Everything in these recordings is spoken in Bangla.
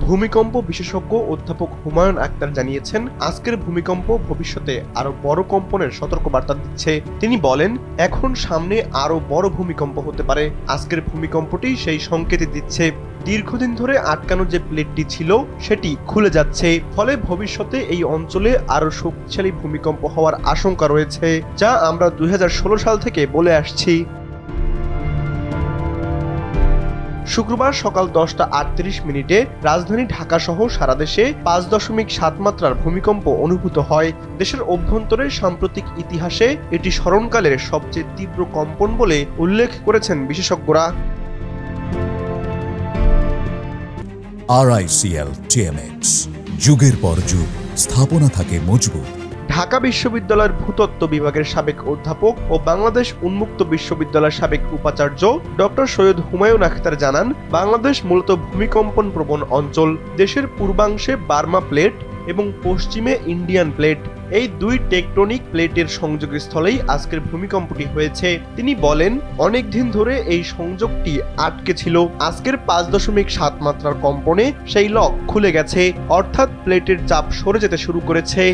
ভূমিকম্প বিশেষজ্ঞ অধ্যাপক হুমায়ুন আক্তার জানিয়েছেন, আজকের ভূমিকম্প ভবিষ্যতে আরো বড় কম্পনের সতর্কবার্তা দিচ্ছে। তিনি বলেন, এখন সামনে আরো বড় ভূমিকম্প হতে পারে। আজকের ভূমিকম্পটি সেই সংকেতই দিচ্ছে। দীর্ঘদিন ধরে আটকানো যে প্লেটটি ছিল সেটি খুলে যাচ্ছে, ফলে ভবিষ্যতে এই অঞ্চলে আরো শক্তিশালী ভূমিকম্প হওয়ার আশঙ্কা রয়েছে, যা আমরা 2016 সাল থেকে বলে আসছি। শুক্রবার সকাল 10টা 38 মিনিটে রাজধানী ঢাকা সহ সারা দেশে 5.7 মাত্রার ভূমিকম্প অনুভূত হয়। দেশের অভ্যন্তরে সাম্প্রতিক ইতিহাসে এটি স্মরণকালের সবচেয়ে তীব্র কম্পন বলে উল্লেখ করেছেন বিশেষজ্ঞরা। RICL TMX, যুগের পর যুগ স্থাপনা থাকে মজবুত। ঢাকা বিশ্ববিদ্যালয়ের ভূতত্ত্ব বিভাগের সাবেক অধ্যাপক ও বাংলাদেশ উন্মুক্ত বিশ্ববিদ্যালয়ের সাবেক উপাচার্য ডক্টর সৈয়দ হুমায়ুন আখতার জানান, বাংলাদেশ মূলত ভূমিকম্পন প্রবণ অঞ্চল। দেশের পূর্বাংশে বার্মা প্লেট এবং পশ্চিমে ইন্ডিয়ান প্লেট, এই দুই টেকটনিক প্লেটের সংযোগস্থলেই আজকের ভূমিকম্পটি হয়েছে। তিনি বলেন, অনেক দিন ধরে এই সংযোগটি আটকে ছিল। আজকের 5.7 মাত্রার কম্পনে সেই লক খুলে গেছে, অর্থাৎ প্লেটের চাপ সরে যেতে শুরু করেছে।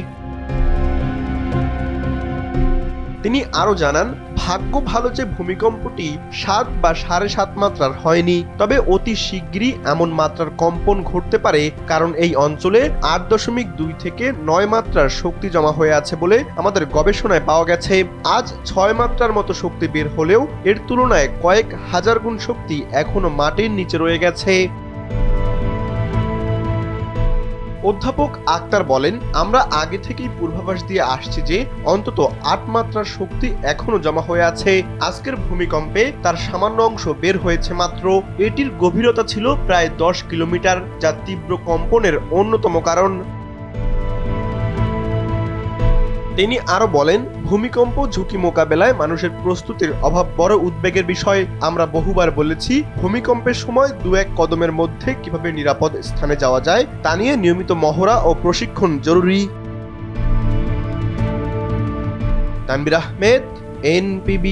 তিনি আরো জানান, ভাগ্য ভালো যে ভূমিকম্পটি 7 বা 7.5 মাত্রার হয়নি, তবে অতি শিগগিরই এমন মাত্রার কম্পন ঘটতে পারে, কারণ এই অঞ্চলে 8.2 থেকে 9 মাত্রার শক্তি জমা হয়ে আছে বলে আমাদের গবেষণায় পাওয়া গেছে। আজ 6 মাত্রার মতো শক্তি বের হলেও এর তুলনায় কয়েক হাজার গুণ শক্তি এখনো মাটির নিচে রয়ে গেছে। অধ্যাপক আক্তার বলেন, আমরা আগে থেকেই পূর্বাভাস দিয়ে আসছি যে অন্তত 8 মাত্রার শক্তি এখনো জমা হয়ে আছে। আজকের ভূমিকম্পে তার সামান্য অংশ বের হয়েছে মাত্র। এটির গভীরতা ছিল প্রায় 10 কিলোমিটার, যা তীব্র কম্পনের অন্যতম কারণ। তিনি আরো বলেন, ভূমিকম্প ঝুঁকি মোকাবেলায় মানুষের প্রস্তুতির অভাব বড় উদ্বেগের বিষয়। আমরা বহুবার বলেছি, ভূমিকম্পের সময় 2-1 কদমের মধ্যে কিভাবে নিরাপদ স্থানে যাওয়া যায় তা নিয়ে নিয়মিত মহড়া ও প্রশিক্ষণ জরুরি। তানভীর আহমেদ, NPB।